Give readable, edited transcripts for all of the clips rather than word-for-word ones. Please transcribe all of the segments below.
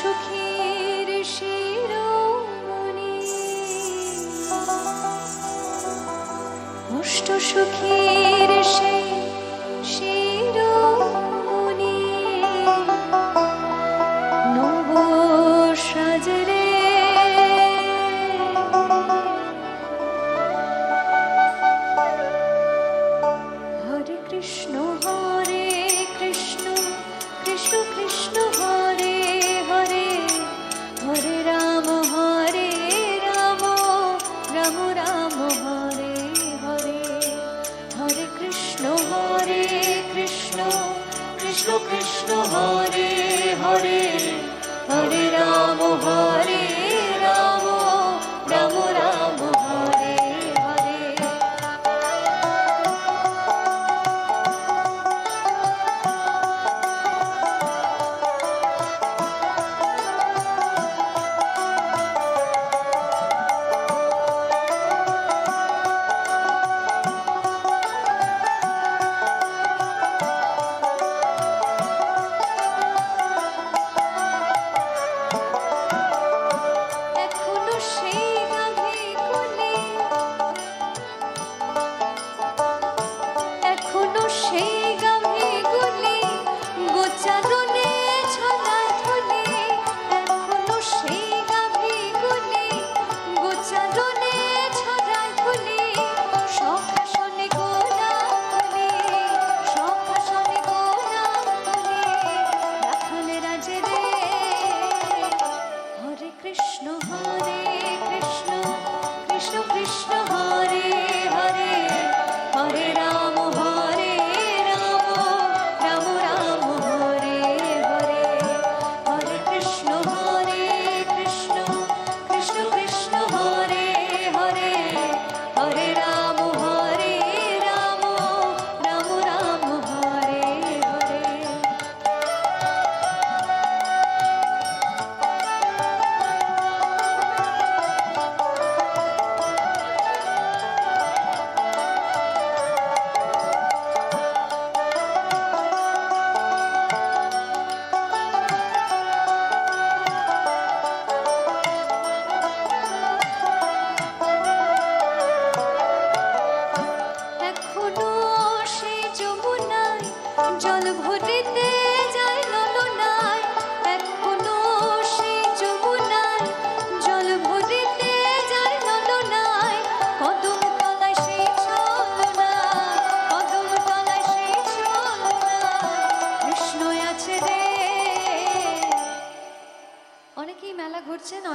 সুখের শিরোমণি, অষ্ট সুখের সেই শিরোমণি, নব সাজরে হরে কৃষ্ণ কৃষ্ণ কৃষ্ণ কৃষ্ণ হরে হরে, হরে রাম রাম রাম হরে হরে, হরে কৃষ্ণ কৃষ্ণ কৃষ্ণ কৃষ্ণ হরে হরে, হরে রাম রাম রাম হরে হরে।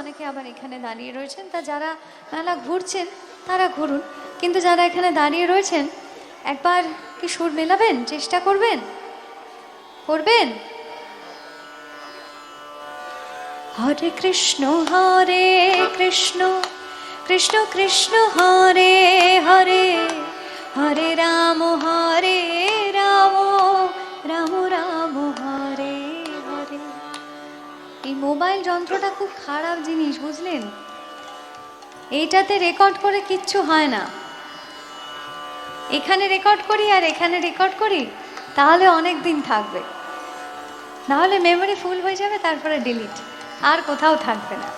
অনেকে আবার এখানে দাঁড়িয়ে রয়েছেন, তা যারা মেলা ঘুরছেন তারা ঘুরুন, কিন্তু যারা এখানে দাঁড়িয়ে রয়েছেন একবার কি সুর মেলাবেন, চেষ্টা করবেন? হরে কৃষ্ণ কৃষ্ণ কৃষ্ণ হরে হরে, হরে রাম রাম রাম হরে হরে। এই মোবাইল যন্ত্রটা খুব খারাপ জিনিস, বুঝলেন? এইটাতে রেকর্ড করে কিচ্ছু হয় না। এখানে রেকর্ড করি আর এখানে রেকর্ড করি, তাহলে অনেক দিন থাকবে, নাহলে মেমোরি ফুল হয়ে যাবে, তারপরে ডিলিট, আর কোথাও থাকবে না।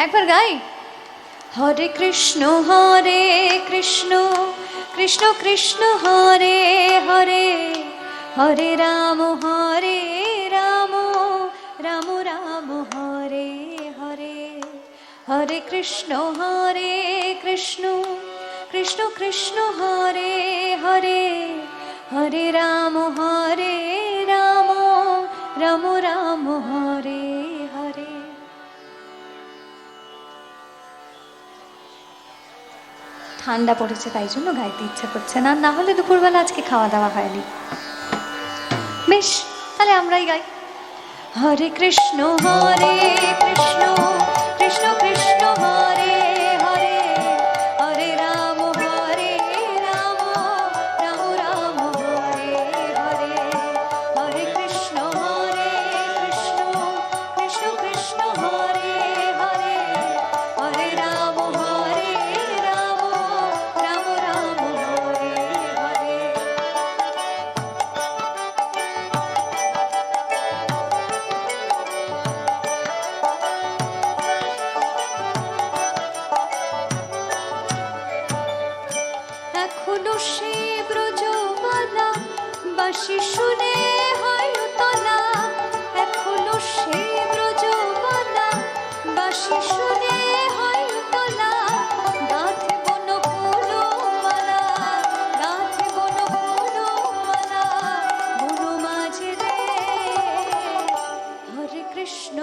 একবার গাই, হরে কৃষ্ণ কৃষ্ণ কৃষ্ণ হরে হরে, হরে রাম রাম রাম হরে হরে, হরে কৃষ্ণ কৃষ্ণ কৃষ্ণ হরে হরে, হরে রাম রাম রাম হরে হরে। ঠান্ডা পড়েছে তাই জন্য গাইতে ইচ্ছা করছে না, না হলে দুপুরবেলা আজকে খাওয়া দাওয়া হয়নি। বেশ, তাহলে আমরাই গাই, হরে কৃষ্ণ কৃষ্ণ কৃষ্ণ কৃষ্ণ হরে হরে, হরে রাম রাম রাম হরে হরে, হরে কৃষ্ণ কৃষ্ণ কৃষ্ণ হরে হরে, হরে রাম রাম রাম হরে হরে। বাঁশি শুনে হয় উতলা, এখনো সে ব্রজবালা। বাঁশি শুনে হয় উতলা, গাঁথে বন ফুলমালা, গাঁথে বন ফুলমালা, বন মাঝে রে। হরে কৃষ্ণ